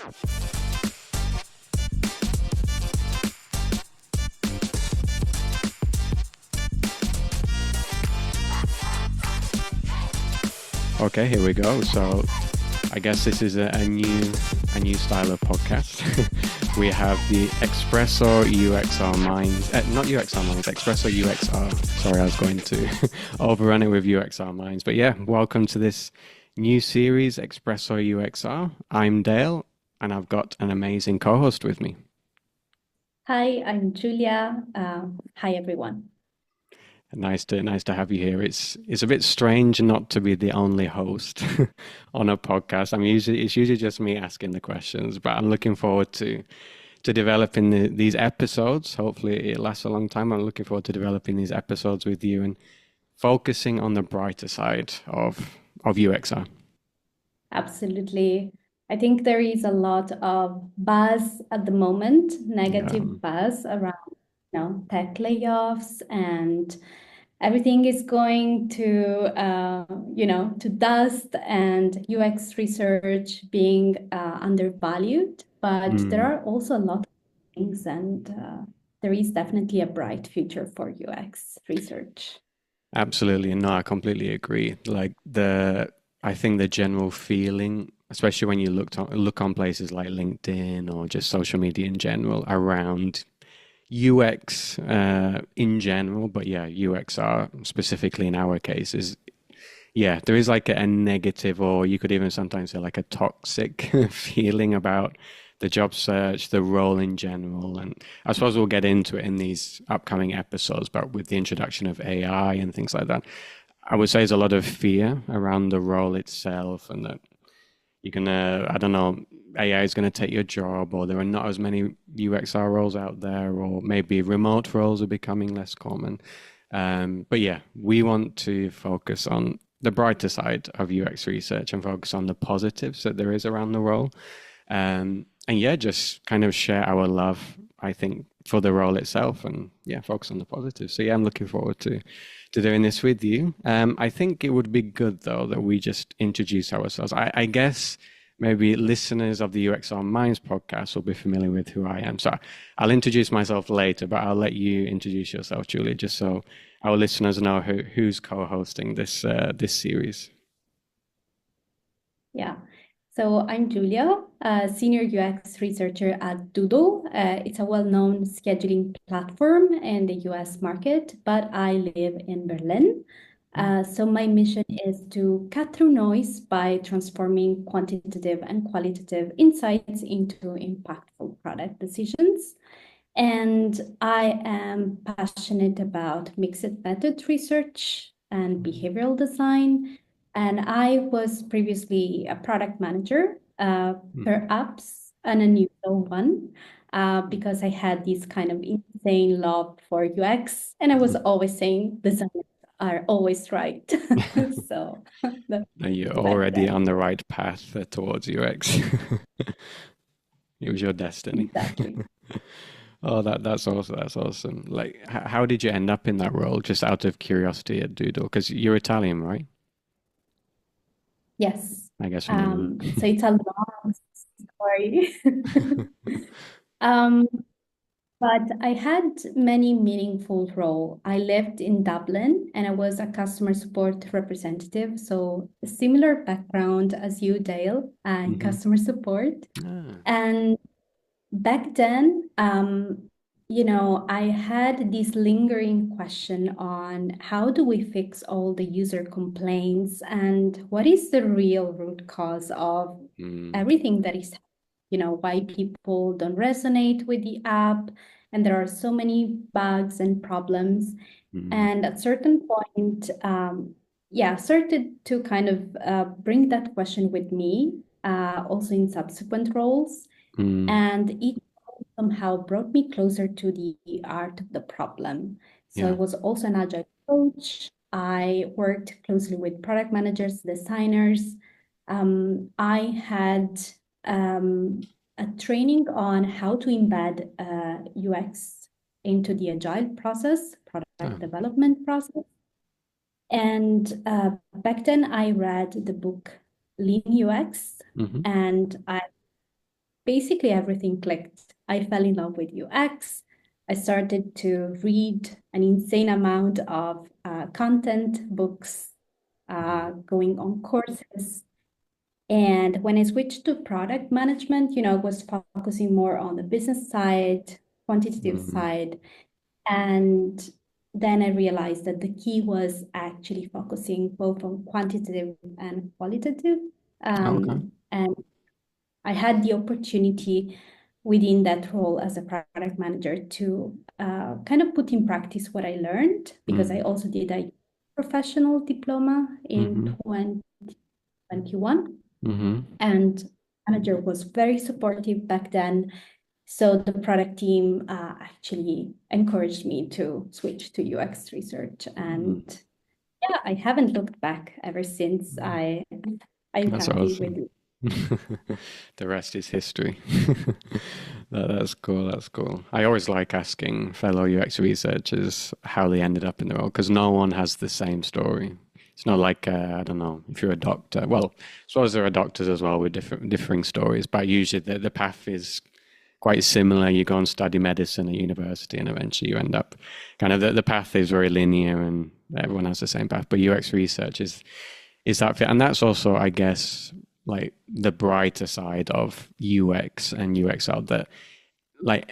Okay, here we go. So I guess this is a new style of podcast. We have the ESPRESSO UXR Minds, not UXR Minds, ESPRESSO UXR. Sorry, I was going to overrun it with UXR Minds. But yeah, welcome to this new series, ESPRESSO UXR. I'm Dale, and I've got an amazing co-host with me. Hi, I'm Giulia. Hi, everyone. Nice to have you here. It's a bit strange not to be the only host on a podcast. It's usually just me asking the questions, but I'm looking forward to developing these episodes. Hopefully it lasts a long time. I'm looking forward to developing these episodes with you and focusing on the brighter side of UXR. Absolutely. I think there is a lot of buzz at the moment, Yeah. negative buzz around, tech layoffs, and everything is going to dust, and UX research being undervalued. But there Mm. are also a lot of things, and there is definitely a bright future for UX research. Absolutely. No, I completely agree. I think the general feeling, especially when you look on places like LinkedIn or just social media in general, around UX in general, but yeah, UXR specifically in our case yeah, there is like a negative, or you could even sometimes say like a toxic feeling about the job search, the role in general. And I suppose we'll get into it in these upcoming episodes, but with the introduction of AI and things like that, I would say there's a lot of fear around the role itself, and that you're gonna, I don't know, AI is gonna take your job, or there are not as many UXR roles out there, or maybe remote roles are becoming less common. But yeah, we want to focus on the brighter side of UX research and focus on the positives that there is around the role. And yeah, just kind of share our love, I think, for the role itself, and yeah, focus on the positives. So yeah, I'm looking forward to doing this with you. I think it would be good though that we just introduce ourselves. I guess maybe listeners of the UXR Minds podcast will be familiar with who I am. So I'll introduce myself later, but I'll let you introduce yourself, Julia, just so our listeners know who's co-hosting this series. Yeah. So I'm Giulia, a senior UX researcher at Doodle. It's a well-known scheduling platform in the US market, but I live in Berlin. So my mission is to cut through noise by transforming quantitative and qualitative insights into impactful product decisions. And I am passionate about mixed method research and behavioral design. And I was previously a product manager, perhaps an unusual one, because I had this kind of insane love for UX. And I was always saying designers are always right. So that's You're like already that. on the right path towards UX. It was your destiny. Exactly. Oh, that's awesome. That's awesome. Like, how did you end up in that role? Just out of curiosity at Doodle, because you're Italian, right? Yes. I guess from the name. So it's a long story. Um, but I had many meaningful roles. I lived in Dublin and I was a customer support representative. So a similar background as you, Dale, in Hmm. customer support. Ah. And back then, I had this lingering question on how do we fix all the user complaints and what is the real root cause of Mm. everything that is, why people don't resonate with the app, and there are so many bugs and problems. Mm. And at certain point, started to kind of bring that question with me, also in subsequent roles. Mm. And it somehow brought me closer to the art of the problem. So I Yeah. was also an agile coach. I worked closely with product managers, designers. I had a training on how to embed UX into the agile process, Ah. product development process. And back then, I read the book Lean UX, Hmm. and I basically everything clicked. I fell in love with UX. I started to read an insane amount of content, books, going on courses. And when I switched to product management, I was focusing more on the business side, quantitative Mm-hmm. side. And then I realized that the key was actually focusing both on quantitative and qualitative. Okay. And I had the opportunity within that role as a product manager to kind of put in practice what I learned, because I Mm-hmm. also did a professional diploma in Mm-hmm. 2021. Mm-hmm. And manager was very supportive back then. So the product team actually encouraged me to switch to UX research. And yeah, I haven't looked back ever since. I'm That's happy with awesome. it. The rest is history. That's cool. That's cool. I always like asking fellow UX researchers how they ended up in the role because no one has the same story. It's not like I don't know if you're a doctor. Well, I suppose there are doctors as well with differing stories, but usually the path is quite similar. You go and study medicine at university, and eventually you end up kind of the path is very linear, and everyone has the same path. But UX research is that fit, and that's also, I guess, like the brighter side of UX and UXR that like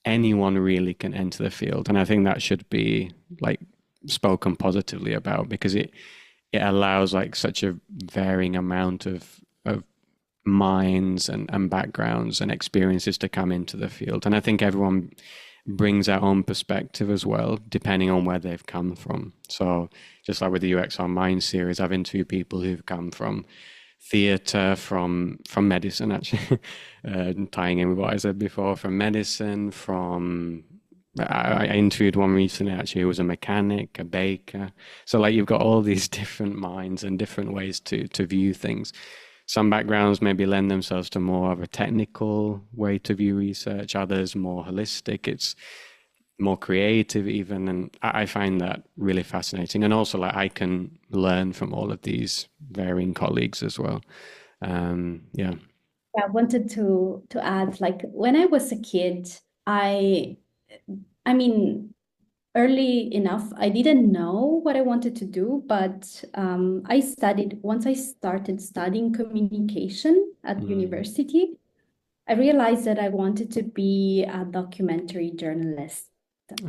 anyone really can enter the field, and I think that should be like spoken positively about because it allows like such a varying amount of minds and backgrounds and experiences to come into the field. And I think everyone brings their own perspective as well, depending on where they've come from. So just like with the UXR Minds series, I've interviewed people who've come from theatre, from medicine, actually, tying in with what I said before, from medicine, from I interviewed one recently actually who was a mechanic, a baker. So like you've got all these different minds and different ways to view things. Some backgrounds maybe lend themselves to more of a technical way to view research, others more holistic. It's more creative even, and I find that really fascinating. And also like I can learn from all of these varying colleagues as well. Yeah. I wanted to add, like when I was a kid, I mean, early enough, I didn't know what I wanted to do, but once I started studying communication at Mm, university, I realized that I wanted to be a documentary journalist.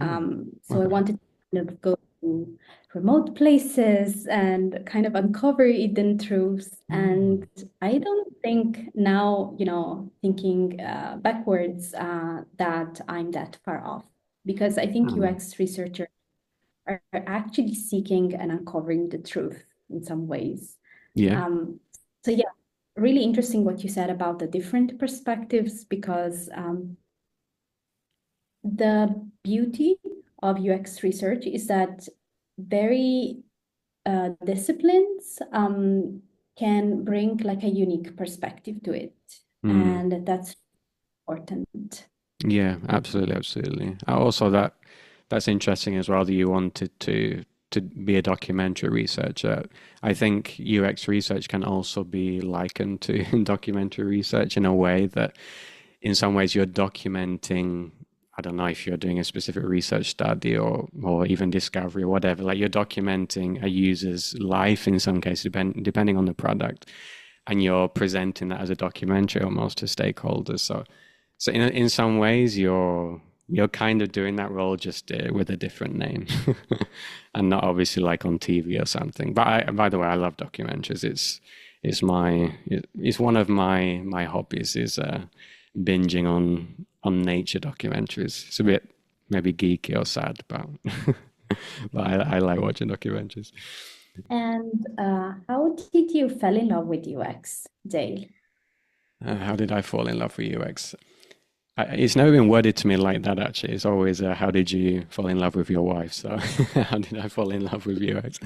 oh, So I okay. wanted to kind of go to remote places and kind of uncover hidden truths. Mm, And I don't think now, thinking backwards, that I'm that far off, because I think mm. UX researchers are actually seeking and uncovering the truth in some ways. Yeah. Um, so yeah, really interesting what you said about the different perspectives, because the beauty of UX research is that very disciplines can bring like a unique perspective to it, Mm. and that's important. Yeah, absolutely, absolutely. Also, that's interesting as well that you wanted to be a documentary researcher. I think UX research can also be likened to documentary research in a way that, in some ways, you're documenting. I don't know if you're doing a specific research study or even discovery or whatever. Like you're documenting a user's life in some cases, depending on the product, and you're presenting that as a documentary almost to stakeholders. So in some ways, you're kind of doing that role just with a different name, and not obviously like on TV or something. But by the way, I love documentaries. It's one of my hobbies is binging on nature documentaries. It's a bit maybe geeky or sad, but but I like watching documentaries. And how did you fell in love with UX, Dale? How did I fall in love with UX? It's never been worded to me like that, actually. It's always, how did you fall in love with your wife? So, how did I fall in love with UX?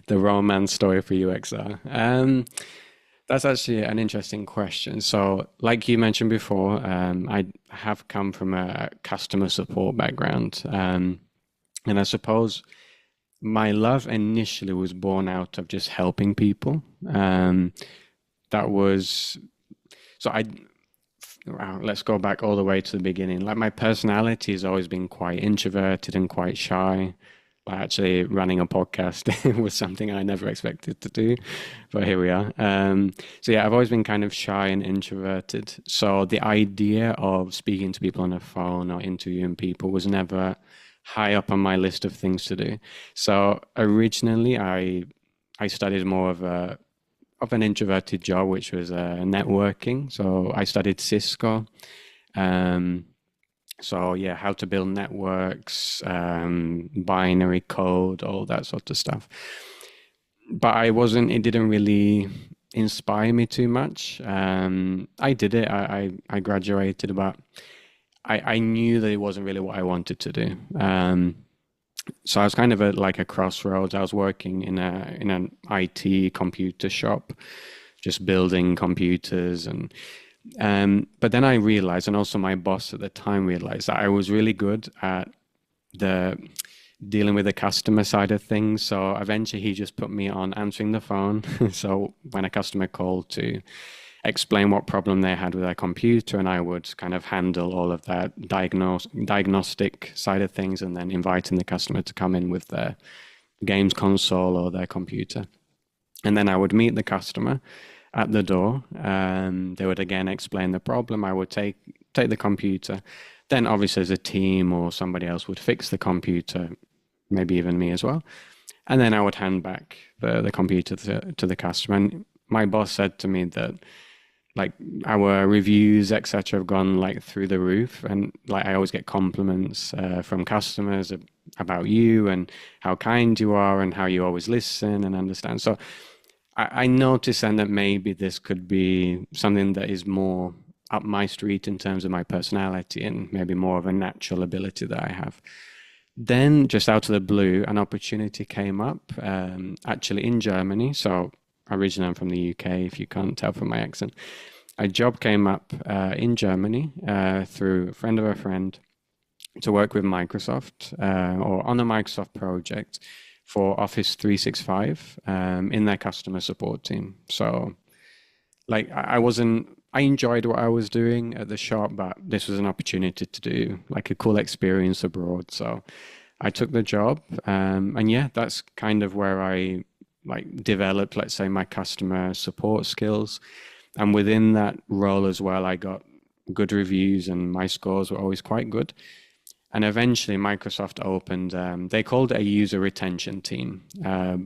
The romance story for UXR. That's actually an interesting question. So, like you mentioned before, I have come from a customer support background. And I suppose my love initially was born out of just helping people. That was, so I wow, let's go back all the way to the beginning. Like my personality has always been quite introverted and quite shy. Like actually running a podcast was something I never expected to do, but here we are. So yeah, I've always been kind of shy and introverted. So the idea of speaking to people on a phone or interviewing people was never high up on my list of things to do. So originally, I studied more of an introverted job, which was networking. So I studied Cisco. Um, so yeah, how to build networks, binary code, all that sort of stuff. But it didn't really inspire me too much. I did it. I graduated, but I knew that it wasn't really what I wanted to do. So I was kind of at like a crossroads. I was working in an IT computer shop, just building computers and but then I realized, and also my boss at the time realized that I was really good at the dealing with the customer side of things. So eventually he just put me on answering the phone. So when a customer called to explain what problem they had with their computer, and I would kind of handle all of that diagnostic side of things, and then inviting the customer to come in with their games console or their computer. And then I would meet the customer at the door. They would again explain the problem. I would take the computer. Then obviously as a team or somebody else would fix the computer, maybe even me as well. And then I would hand back the computer to the customer. And my boss said to me that like our reviews, etc., have gone like through the roof, and like I always get compliments from customers about you and how kind you are and how you always listen and understand. So I noticed then that maybe this could be something that is more up my street in terms of my personality and maybe more of a natural ability that I have. Then, just out of the blue, an opportunity came up, actually in Germany. So, originally I'm from the UK, if you can't tell from my accent. A job came up in Germany through a friend of a friend to work with Microsoft or on a Microsoft project for Office 365 in their customer support team. So, like, I enjoyed what I was doing at the shop, but this was an opportunity to do like a cool experience abroad. So I took the job, and yeah, that's kind of where I like developed, let's say, my customer support skills. And within that role as well, I got good reviews and my scores were always quite good. And eventually Microsoft opened, they called it a user retention team,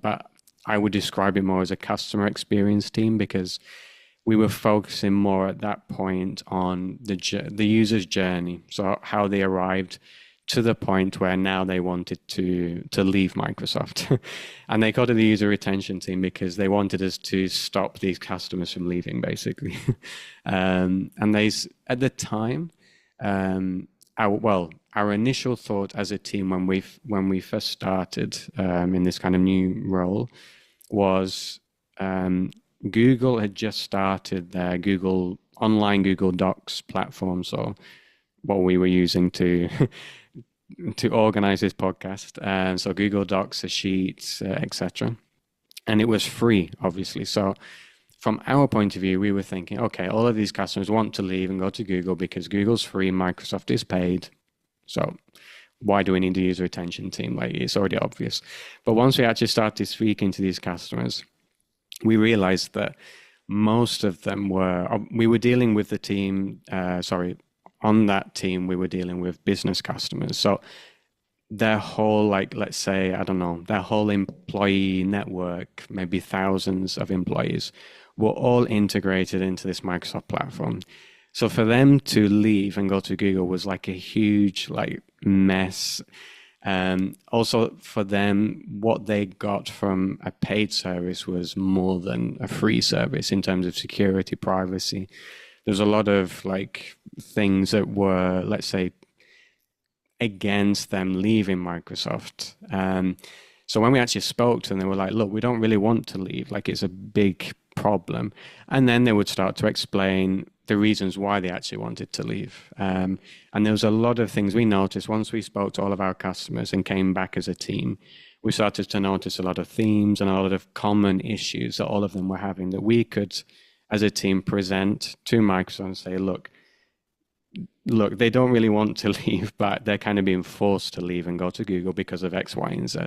but I would describe it more as a customer experience team because we were focusing more at that point on the user's journey. So how they arrived to the point where now they wanted to leave Microsoft. And they called it the user retention team because they wanted us to stop these customers from leaving, basically. And at the time, our initial thought as a team when we first started in this kind of new role was Google had just started their online Google Docs platform, so what we were using to organize this podcast. So Google Docs, the Sheets, etc. And it was free, obviously. So from our point of view, we were thinking, okay, all of these customers want to leave and go to Google because Google's free, Microsoft is paid. So why do we need a user retention team? Like, it's already obvious. But once we actually started speaking to these customers, we realized that most of them we were dealing with the team, on that team, we were dealing with business customers. So their whole, like, let's say, I don't know, their whole employee network, maybe thousands of employees, were all integrated into this Microsoft platform. So for them to leave and go to Google was like a huge, like, mess. Also for them, what they got from a paid service was more than a free service in terms of security, privacy. There's a lot of like things that were, let's say, against them leaving Microsoft. So when we actually spoke to them, they were like, look, we don't really want to leave. Like, it's a big problem. And then they would start to explain the reasons why they actually wanted to leave. And there was a lot of things we noticed once we spoke to all of our customers and came back as a team. We started to notice a lot of themes and a lot of common issues that all of them were having that we could, as a team, present to Microsoft and say, look, look, they don't really want to leave, but they're kind of being forced to leave and go to Google because of X, Y, and Z.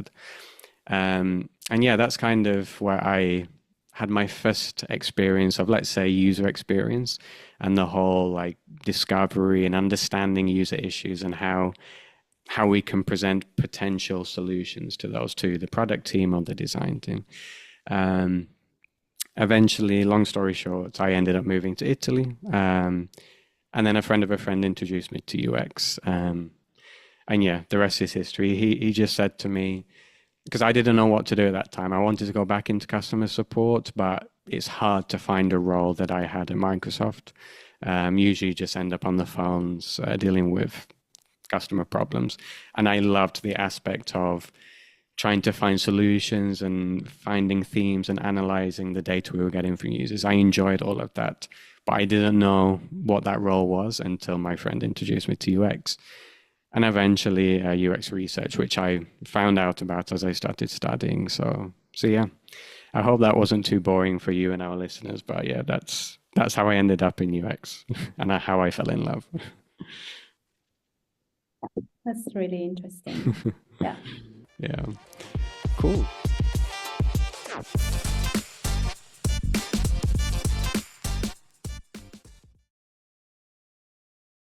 And yeah, that's kind of where I had my first experience of, let's say, user experience and the whole like discovery and understanding user issues and how we can present potential solutions to those to the product team or the design team. Um, Eventually, long story short, I ended up moving to Italy. And then a friend of a friend introduced me to UX. And yeah, the rest is history. He just said to me, because I didn't know what to do at that time. I wanted to go back into customer support, but it's hard to find a role that I had at Microsoft. Usually just end up on the phones dealing with customer problems. And I loved the aspect of trying to find solutions and finding themes and analyzing the data we were getting from users. I enjoyed all of that, but I didn't know what that role was until my friend introduced me to UX. And eventually UX research, which I found out about as I started studying. So yeah, I hope that wasn't too boring for you and our listeners, but yeah, that's how I ended up in UX and how I fell in love. That's really interesting. Yeah. Yeah, cool.